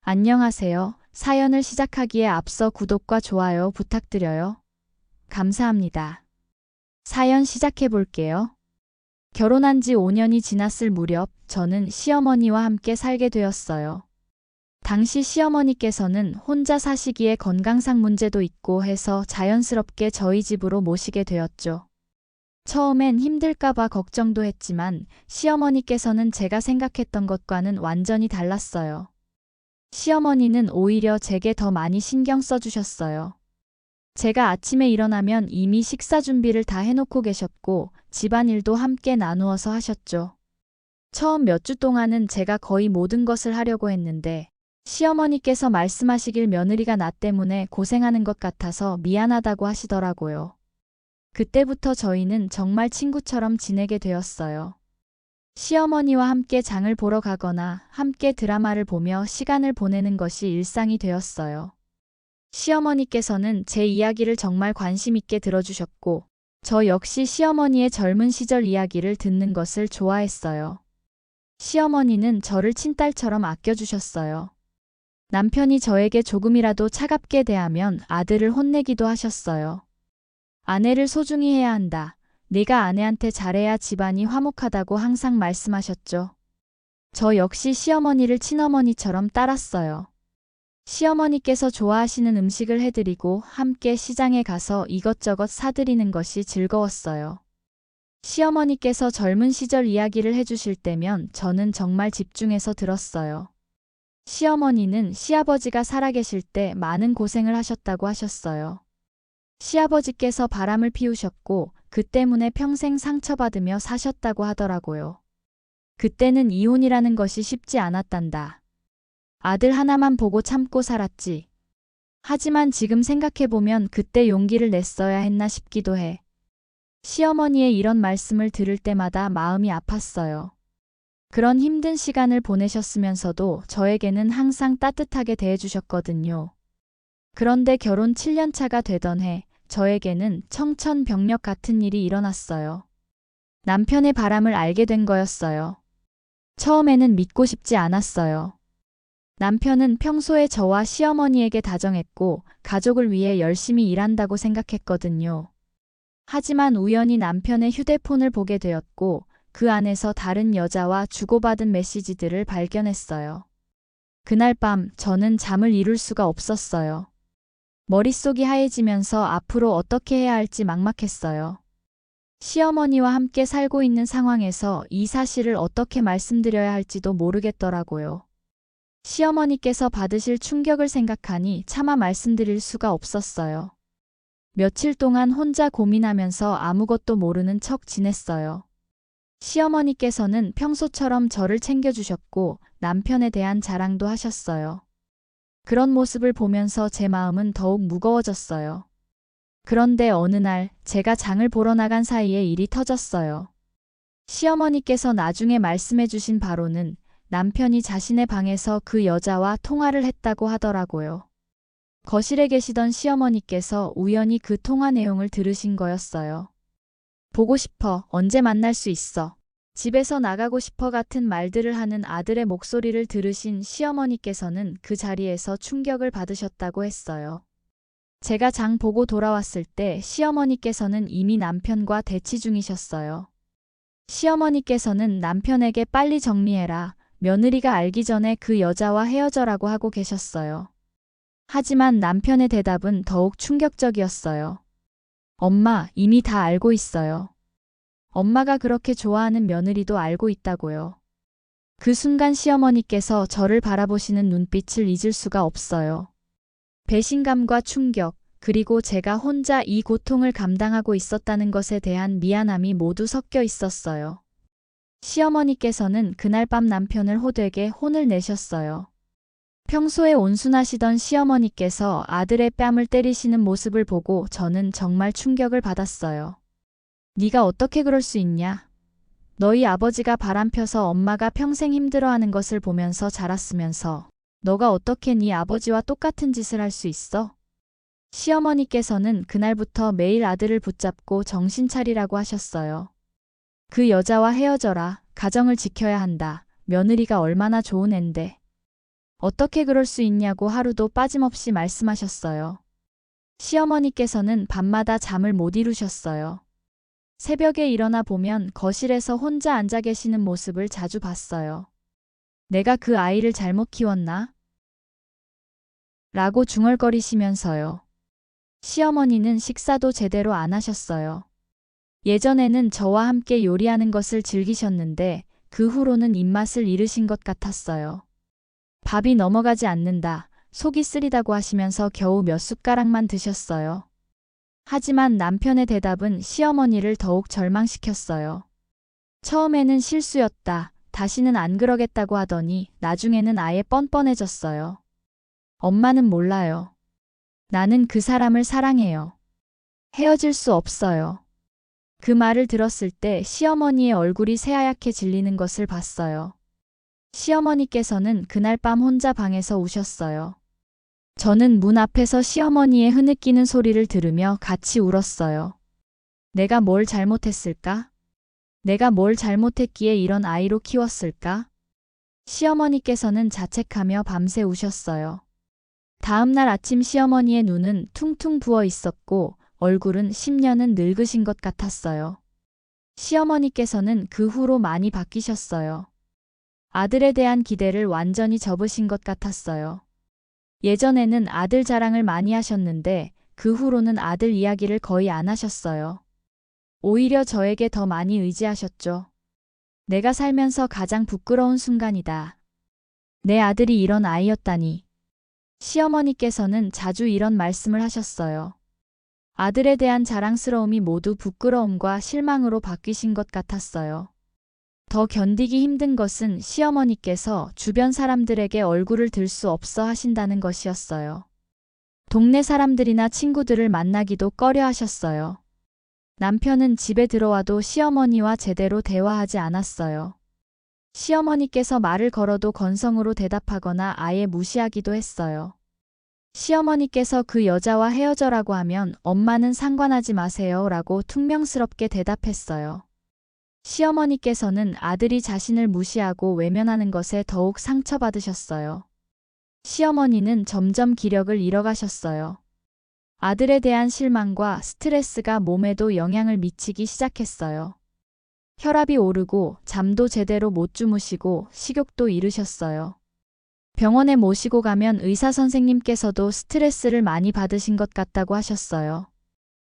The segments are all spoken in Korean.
안녕하세요. 사연을 시작하기에 앞서 구독과 좋아요 부탁드려요. 감사합니다. 사연 시작해 볼게요. 결혼한 지 5년이 지났을 무렵 저는 시어머니와 함께 살게 되었어요. 당시 시어머니께서는 혼자 사시기에 건강상 문제도 있고 해서 자연스럽게 저희 집으로 모시게 되었죠. 처음엔 힘들까봐 걱정도 했지만 시어머니께서는 제가 생각했던 것과는 완전히 달랐어요. 시어머니는 오히려 제게 더 많이 신경 써주셨어요. 제가 아침에 일어나면 이미 식사 준비를 다 해놓고 계셨고 집안일도 함께 나누어서 하셨죠. 처음 몇 주 동안은 제가 거의 모든 것을 하려고 했는데 시어머니께서 말씀하시길 며느리가 나 때문에 고생하는 것 같아서 미안하다고 하시더라고요. 그때부터 저희는 정말 친구처럼 지내게 되었어요. 시어머니와 함께 장을 보러 가거나 함께 드라마를 보며 시간을 보내는 것이 일상이 되었어요. 시어머니께서는 제 이야기를 정말 관심 있게 들어주셨고, 저 역시 시어머니의 젊은 시절 이야기를 듣는 것을 좋아했어요. 시어머니는 저를 친딸처럼 아껴주셨어요. 남편이 저에게 조금이라도 차갑게 대하면 아들을 혼내기도 하셨어요. 아내를 소중히 해야 한다. 네가 아내한테 잘해야 집안이 화목하다고 항상 말씀하셨죠. 저 역시 시어머니를 친어머니처럼 따랐어요. 시어머니께서 좋아하시는 음식을 해드리고 함께 시장에 가서 이것저것 사드리는 것이 즐거웠어요. 시어머니께서 젊은 시절 이야기를 해주실 때면 저는 정말 집중해서 들었어요. 시어머니는 시아버지가 살아계실 때 많은 고생을 하셨다고 하셨어요. 시아버지께서 바람을 피우셨고 그 때문에 평생 상처받으며 사셨다고 하더라고요. 그때는 이혼이라는 것이 쉽지 않았단다. 아들 하나만 보고 참고 살았지. 하지만 지금 생각해보면 그때 용기를 냈어야 했나 싶기도 해. 시어머니의 이런 말씀을 들을 때마다 마음이 아팠어요. 그런 힘든 시간을 보내셨으면서도 저에게는 항상 따뜻하게 대해주셨거든요. 그런데 결혼 7년 차가 되던 해, 저에게는 청천벽력 같은 일이 일어났어요. 남편의 바람을 알게 된 거였어요. 처음에는 믿고 싶지 않았어요. 남편은 평소에 저와 시어머니에게 다정했고 가족을 위해 열심히 일한다고 생각했거든요. 하지만 우연히 남편의 휴대폰을 보게 되었고 그 안에서 다른 여자와 주고받은 메시지들을 발견했어요. 그날 밤 저는 잠을 이룰 수가 없었어요. 머릿속이 하얘지면서 앞으로 어떻게 해야 할지 막막했어요. 시어머니와 함께 살고 있는 상황에서 이 사실을 어떻게 말씀드려야 할지도 모르겠더라고요. 시어머니께서 받으실 충격을 생각하니 차마 말씀드릴 수가 없었어요. 며칠 동안 혼자 고민하면서 아무것도 모르는 척 지냈어요. 시어머니께서는 평소처럼 저를 챙겨주셨고 남편에 대한 자랑도 하셨어요. 그런 모습을 보면서 제 마음은 더욱 무거워졌어요. 그런데 어느 날 제가 장을 보러 나간 사이에 일이 터졌어요. 시어머니께서 나중에 말씀해 주신 바로는 남편이 자신의 방에서 그 여자와 통화를 했다고 하더라고요. 거실에 계시던 시어머니께서 우연히 그 통화 내용을 들으신 거였어요. 보고 싶어, 언제 만날 수 있어, 집에서 나가고 싶어 같은 말들을 하는 아들의 목소리를 들으신 시어머니께서는 그 자리에서 충격을 받으셨다고 했어요. 제가 장 보고 돌아왔을 때 시어머니께서는 이미 남편과 대치 중이셨어요. 시어머니께서는 남편에게 빨리 정리해라, 며느리가 알기 전에 그 여자와 헤어져라고 하고 계셨어요. 하지만 남편의 대답은 더욱 충격적이었어요. 엄마, 이미 다 알고 있어요. 엄마가 그렇게 좋아하는 며느리도 알고 있다고요. 그 순간 시어머니께서 저를 바라보시는 눈빛을 잊을 수가 없어요. 배신감과 충격, 그리고 제가 혼자 이 고통을 감당하고 있었다는 것에 대한 미안함이 모두 섞여 있었어요. 시어머니께서는 그날 밤 남편을 호되게 혼을 내셨어요. 평소에 온순하시던 시어머니께서 아들의 뺨을 때리시는 모습을 보고 저는 정말 충격을 받았어요. 네가 어떻게 그럴 수 있냐? 너희 아버지가 바람펴서 엄마가 평생 힘들어하는 것을 보면서 자랐으면서 너가 어떻게 네 아버지와 똑같은 짓을 할 수 있어? 시어머니께서는 그날부터 매일 아들을 붙잡고 정신 차리라고 하셨어요. 그 여자와 헤어져라. 가정을 지켜야 한다. 며느리가 얼마나 좋은 앤데. 어떻게 그럴 수 있냐고 하루도 빠짐없이 말씀하셨어요. 시어머니께서는 밤마다 잠을 못 이루셨어요. 새벽에 일어나 보면 거실에서 혼자 앉아 계시는 모습을 자주 봤어요. 내가 그 아이를 잘못 키웠나? 라고 중얼거리시면서요. 시어머니는 식사도 제대로 안 하셨어요. 예전에는 저와 함께 요리하는 것을 즐기셨는데 그 후로는 입맛을 잃으신 것 같았어요. 밥이 넘어가지 않는다, 속이 쓰리다고 하시면서 겨우 몇 숟가락만 드셨어요. 하지만 남편의 대답은 시어머니를 더욱 절망시켰어요. 처음에는 실수였다, 다시는 안 그러겠다고 하더니 나중에는 아예 뻔뻔해졌어요. 엄마는 몰라요. 나는 그 사람을 사랑해요. 헤어질 수 없어요. 그 말을 들었을 때 시어머니의 얼굴이 새하얗게 질리는 것을 봤어요. 시어머니께서는 그날 밤 혼자 방에서 우셨어요. 저는 문 앞에서 시어머니의 흐느끼는 소리를 들으며 같이 울었어요. 내가 뭘 잘못했을까? 내가 뭘 잘못했기에 이런 아이로 키웠을까? 시어머니께서는 자책하며 밤새 우셨어요. 다음 날 아침 시어머니의 눈은 퉁퉁 부어 있었고 얼굴은 10년은 늙으신 것 같았어요. 시어머니께서는 그 후로 많이 바뀌셨어요. 아들에 대한 기대를 완전히 접으신 것 같았어요. 예전에는 아들 자랑을 많이 하셨는데 그 후로는 아들 이야기를 거의 안 하셨어요. 오히려 저에게 더 많이 의지하셨죠. 내가 살면서 가장 부끄러운 순간이다. 내 아들이 이런 아이였다니. 시어머니께서는 자주 이런 말씀을 하셨어요. 아들에 대한 자랑스러움이 모두 부끄러움과 실망으로 바뀌신 것 같았어요. 더 견디기 힘든 것은 시어머니께서 주변 사람들에게 얼굴을 들 수 없어 하신다는 것이었어요. 동네 사람들이나 친구들을 만나기도 꺼려 하셨어요. 남편은 집에 들어와도 시어머니와 제대로 대화하지 않았어요. 시어머니께서 말을 걸어도 건성으로 대답하거나 아예 무시하기도 했어요. 시어머니께서 그 여자와 헤어져라고 하면 엄마는 상관하지 마세요 라고 퉁명스럽게 대답했어요. 시어머니께서는 아들이 자신을 무시하고 외면하는 것에 더욱 상처받으셨어요. 시어머니는 점점 기력을 잃어가셨어요. 아들에 대한 실망과 스트레스가 몸에도 영향을 미치기 시작했어요. 혈압이 오르고 잠도 제대로 못 주무시고 식욕도 잃으셨어요. 병원에 모시고 가면 의사 선생님께서도 스트레스를 많이 받으신 것 같다고 하셨어요.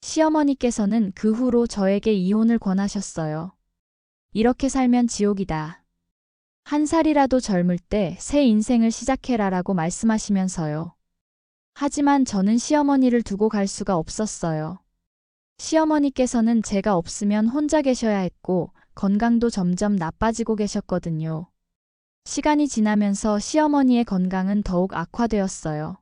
시어머니께서는 그 후로 저에게 이혼을 권하셨어요. 이렇게 살면 지옥이다. 한 살이라도 젊을 때 새 인생을 시작해라라고 말씀하시면서요. 하지만 저는 시어머니를 두고 갈 수가 없었어요. 시어머니께서는 제가 없으면 혼자 계셔야 했고 건강도 점점 나빠지고 계셨거든요. 시간이 지나면서 시어머니의 건강은 더욱 악화되었어요.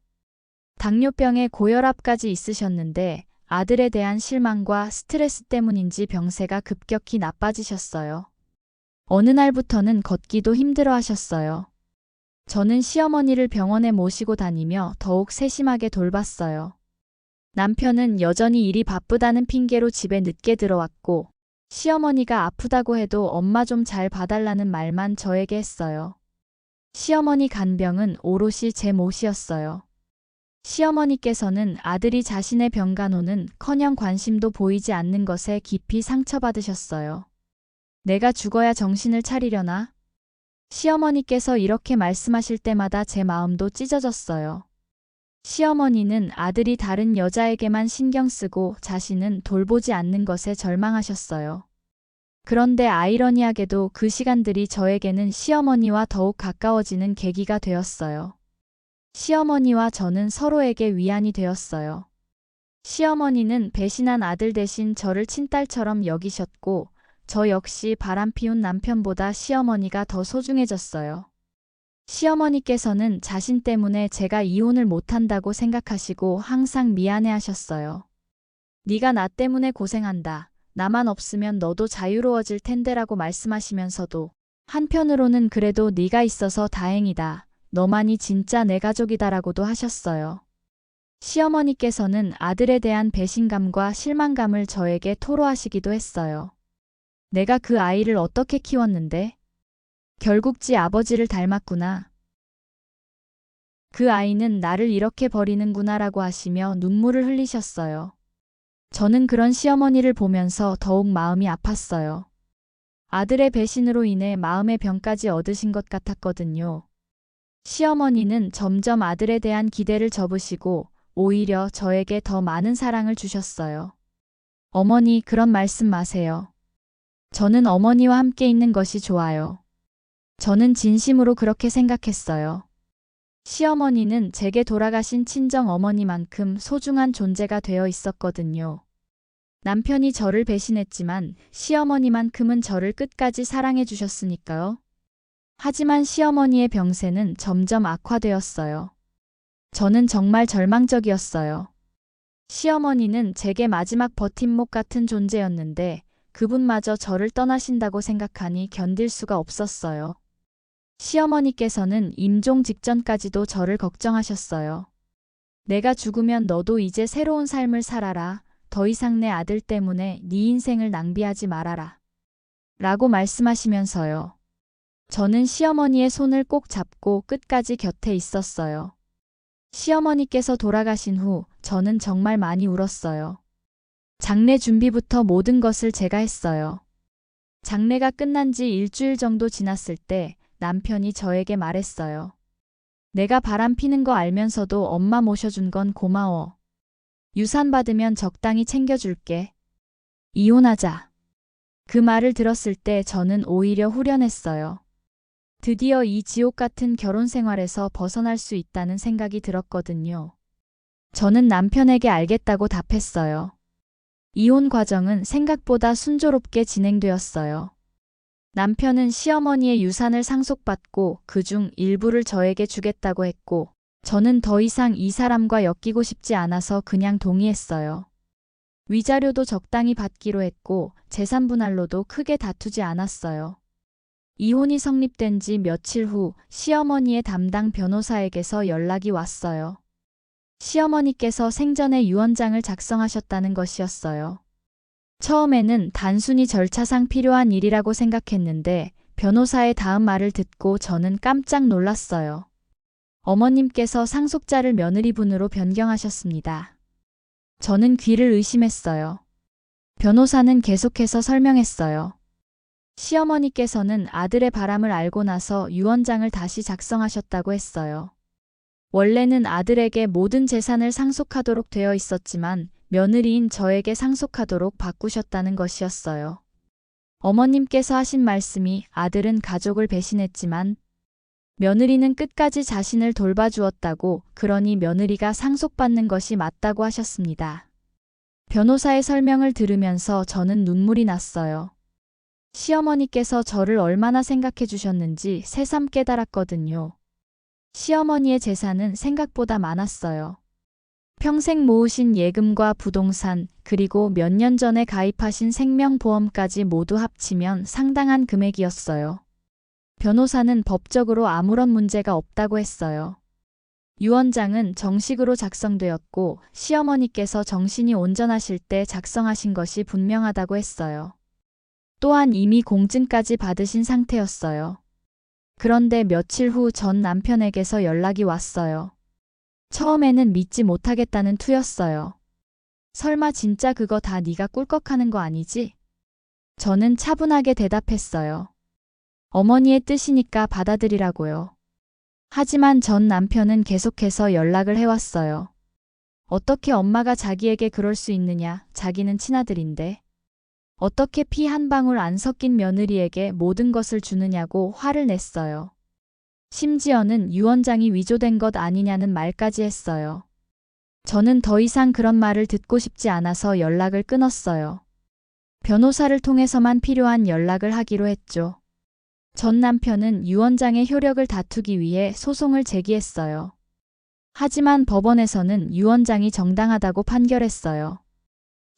당뇨병에 고혈압까지 있으셨는데 아들에 대한 실망과 스트레스 때문인지 병세가 급격히 나빠지셨어요. 어느 날부터는 걷기도 힘들어 하셨어요. 저는 시어머니를 병원에 모시고 다니며 더욱 세심하게 돌봤어요. 남편은 여전히 일이 바쁘다는 핑계로 집에 늦게 들어왔고 시어머니가 아프다고 해도 엄마 좀 잘 봐달라는 말만 저에게 했어요. 시어머니 간병은 오롯이 제 몫이었어요. 시어머니께서는 아들이 자신의 병간호는 커녕 관심도 보이지 않는 것에 깊이 상처받으셨어요. 내가 죽어야 정신을 차리려나? 시어머니께서 이렇게 말씀하실 때마다 제 마음도 찢어졌어요. 시어머니는 아들이 다른 여자에게만 신경 쓰고 자신은 돌보지 않는 것에 절망하셨어요. 그런데 아이러니하게도 그 시간들이 저에게는 시어머니와 더욱 가까워지는 계기가 되었어요. 시어머니와 저는 서로에게 위안이 되었어요. 시어머니는 배신한 아들 대신 저를 친딸처럼 여기셨고 저 역시 바람피운 남편보다 시어머니가 더 소중해졌어요. 시어머니께서는 자신 때문에 제가 이혼을 못한다고 생각하시고 항상 미안해하셨어요. 네가 나 때문에 고생한다. 나만 없으면 너도 자유로워질 텐데라고 말씀하시면서도 한편으로는 그래도 네가 있어서 다행이다. 너만이 진짜 내 가족이다라고도 하셨어요. 시어머니께서는 아들에 대한 배신감과 실망감을 저에게 토로하시기도 했어요. 내가 그 아이를 어떻게 키웠는데? 결국 지 아버지를 닮았구나. 그 아이는 나를 이렇게 버리는구나라고 하시며 눈물을 흘리셨어요. 저는 그런 시어머니를 보면서 더욱 마음이 아팠어요. 아들의 배신으로 인해 마음의 병까지 얻으신 것 같았거든요. 시어머니는 점점 아들에 대한 기대를 접으시고 오히려 저에게 더 많은 사랑을 주셨어요. 어머니, 그런 말씀 마세요. 저는 어머니와 함께 있는 것이 좋아요. 저는 진심으로 그렇게 생각했어요. 시어머니는 제게 돌아가신 친정 어머니만큼 소중한 존재가 되어 있었거든요. 남편이 저를 배신했지만 시어머니만큼은 저를 끝까지 사랑해 주셨으니까요. 하지만 시어머니의 병세는 점점 악화되었어요. 저는 정말 절망적이었어요. 시어머니는 제게 마지막 버팀목 같은 존재였는데 그분마저 저를 떠나신다고 생각하니 견딜 수가 없었어요. 시어머니께서는 임종 직전까지도 저를 걱정하셨어요. 내가 죽으면 너도 이제 새로운 삶을 살아라. 더 이상 내 아들 때문에 네 인생을 낭비하지 말아라. 라고 말씀하시면서요. 저는 시어머니의 손을 꼭 잡고 끝까지 곁에 있었어요. 시어머니께서 돌아가신 후 저는 정말 많이 울었어요. 장례 준비부터 모든 것을 제가 했어요. 장례가 끝난 지 일주일 정도 지났을 때 남편이 저에게 말했어요. 내가 바람 피는 거 알면서도 엄마 모셔준 건 고마워. 유산 받으면 적당히 챙겨줄게. 이혼하자. 그 말을 들었을 때 저는 오히려 후련했어요. 드디어 이 지옥 같은 결혼 생활에서 벗어날 수 있다는 생각이 들었거든요. 저는 남편에게 알겠다고 답했어요. 이혼 과정은 생각보다 순조롭게 진행되었어요. 남편은 시어머니의 유산을 상속받고 그중 일부를 저에게 주겠다고 했고, 저는 더 이상 이 사람과 엮이고 싶지 않아서 그냥 동의했어요. 위자료도 적당히 받기로 했고 재산 분할로도 크게 다투지 않았어요. 이혼이 성립된 지 며칠 후 시어머니의 담당 변호사에게서 연락이 왔어요. 시어머니께서 생전에 유언장을 작성하셨다는 것이었어요. 처음에는 단순히 절차상 필요한 일이라고 생각했는데 변호사의 다음 말을 듣고 저는 깜짝 놀랐어요. 어머님께서 상속자를 며느리분으로 변경하셨습니다. 저는 귀를 의심했어요. 변호사는 계속해서 설명했어요. 시어머니께서는 아들의 바람을 알고 나서 유언장을 다시 작성하셨다고 했어요. 원래는 아들에게 모든 재산을 상속하도록 되어 있었지만 며느리인 저에게 상속하도록 바꾸셨다는 것이었어요. 어머님께서 하신 말씀이 아들은 가족을 배신했지만 며느리는 끝까지 자신을 돌봐주었다고, 그러니 며느리가 상속받는 것이 맞다고 하셨습니다. 변호사의 설명을 들으면서 저는 눈물이 났어요. 시어머니께서 저를 얼마나 생각해 주셨는지 새삼 깨달았거든요. 시어머니의 재산은 생각보다 많았어요. 평생 모으신 예금과 부동산, 그리고 몇 년 전에 가입하신 생명보험까지 모두 합치면 상당한 금액이었어요. 변호사는 법적으로 아무런 문제가 없다고 했어요. 유언장은 정식으로 작성되었고 시어머니께서 정신이 온전하실 때 작성하신 것이 분명하다고 했어요. 또한 이미 공증까지 받으신 상태였어요. 그런데 며칠 후 전 남편에게서 연락이 왔어요. 처음에는 믿지 못하겠다는 투였어요. 설마 진짜 그거 다 네가 꿀꺽하는 거 아니지? 저는 차분하게 대답했어요. 어머니의 뜻이니까 받아들이라고요. 하지만 전 남편은 계속해서 연락을 해왔어요. 어떻게 엄마가 자기에게 그럴 수 있느냐, 자기는 친아들인데. 어떻게 피 한 방울 안 섞인 며느리에게 모든 것을 주느냐고 화를 냈어요. 심지어는 유언장이 위조된 것 아니냐는 말까지 했어요. 저는 더 이상 그런 말을 듣고 싶지 않아서 연락을 끊었어요. 변호사를 통해서만 필요한 연락을 하기로 했죠. 전 남편은 유언장의 효력을 다투기 위해 소송을 제기했어요. 하지만 법원에서는 유언장이 정당하다고 판결했어요.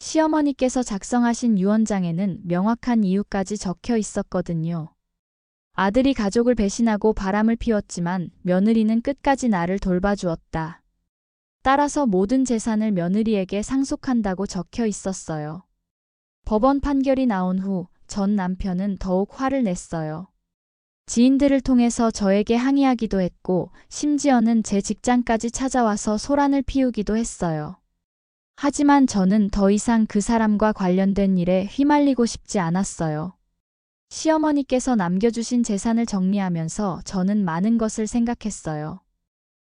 시어머니께서 작성하신 유언장에는 명확한 이유까지 적혀 있었거든요. 아들이 가족을 배신하고 바람을 피웠지만 며느리는 끝까지 나를 돌봐주었다. 따라서 모든 재산을 며느리에게 상속한다고 적혀 있었어요. 법원 판결이 나온 후 전 남편은 더욱 화를 냈어요. 지인들을 통해서 저에게 항의하기도 했고, 심지어는 제 직장까지 찾아와서 소란을 피우기도 했어요. 하지만 저는 더 이상 그 사람과 관련된 일에 휘말리고 싶지 않았어요. 시어머니께서 남겨주신 재산을 정리하면서 저는 많은 것을 생각했어요.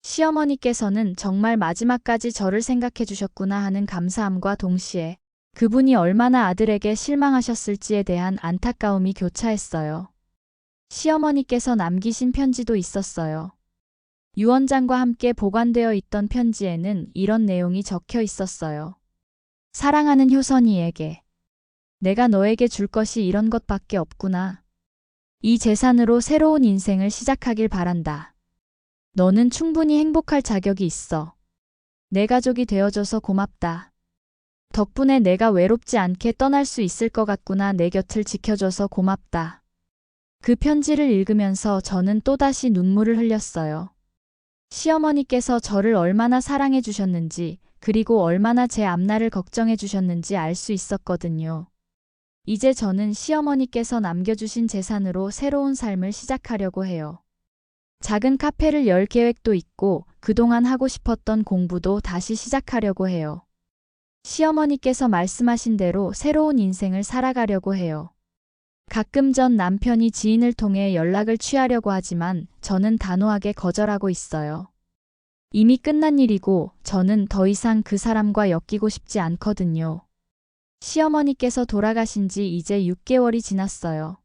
시어머니께서는 정말 마지막까지 저를 생각해 주셨구나 하는 감사함과 동시에 그분이 얼마나 아들에게 실망하셨을지에 대한 안타까움이 교차했어요. 시어머니께서 남기신 편지도 있었어요. 유언장과 함께 보관되어 있던 편지에는 이런 내용이 적혀 있었어요. 사랑하는 효선이에게. 내가 너에게 줄 것이 이런 것밖에 없구나. 이 재산으로 새로운 인생을 시작하길 바란다. 너는 충분히 행복할 자격이 있어. 내 가족이 되어줘서 고맙다. 덕분에 내가 외롭지 않게 떠날 수 있을 것 같구나. 내 곁을 지켜줘서 고맙다. 그 편지를 읽으면서 저는 또다시 눈물을 흘렸어요. 시어머니께서 저를 얼마나 사랑해 주셨는지, 그리고 얼마나 제 앞날을 걱정해 주셨는지 알 수 있었거든요. 이제 저는 시어머니께서 남겨주신 재산으로 새로운 삶을 시작하려고 해요. 작은 카페를 열 계획도 있고 그동안 하고 싶었던 공부도 다시 시작하려고 해요. 시어머니께서 말씀하신 대로 새로운 인생을 살아가려고 해요. 가끔 전 남편이 지인을 통해 연락을 취하려고 하지만 저는 단호하게 거절하고 있어요. 이미 끝난 일이고 저는 더 이상 그 사람과 엮이고 싶지 않거든요. 시어머니께서 돌아가신 지 이제 6개월이 지났어요.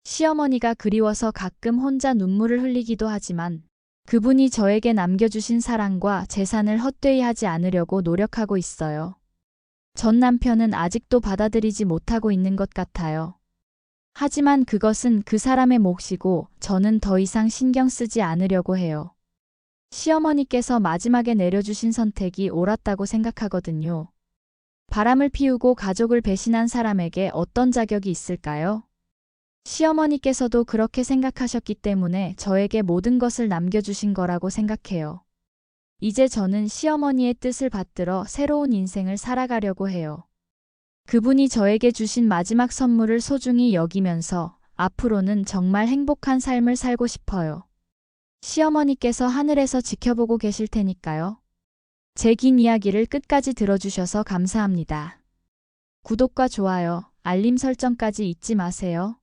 시어머니가 그리워서 가끔 혼자 눈물을 흘리기도 하지만 그분이 저에게 남겨주신 사랑과 재산을 헛되이 하지 않으려고 노력하고 있어요. 전 남편은 아직도 받아들이지 못하고 있는 것 같아요. 하지만 그것은 그 사람의 몫이고 저는 더 이상 신경 쓰지 않으려고 해요. 시어머니께서 마지막에 내려주신 선택이 옳았다고 생각하거든요. 바람을 피우고 가족을 배신한 사람에게 어떤 자격이 있을까요? 시어머니께서도 그렇게 생각하셨기 때문에 저에게 모든 것을 남겨주신 거라고 생각해요. 이제 저는 시어머니의 뜻을 받들어 새로운 인생을 살아가려고 해요. 그분이 저에게 주신 마지막 선물을 소중히 여기면서 앞으로는 정말 행복한 삶을 살고 싶어요. 시어머니께서 하늘에서 지켜보고 계실 테니까요. 제 긴 이야기를 끝까지 들어주셔서 감사합니다. 구독과 좋아요, 알림 설정까지 잊지 마세요.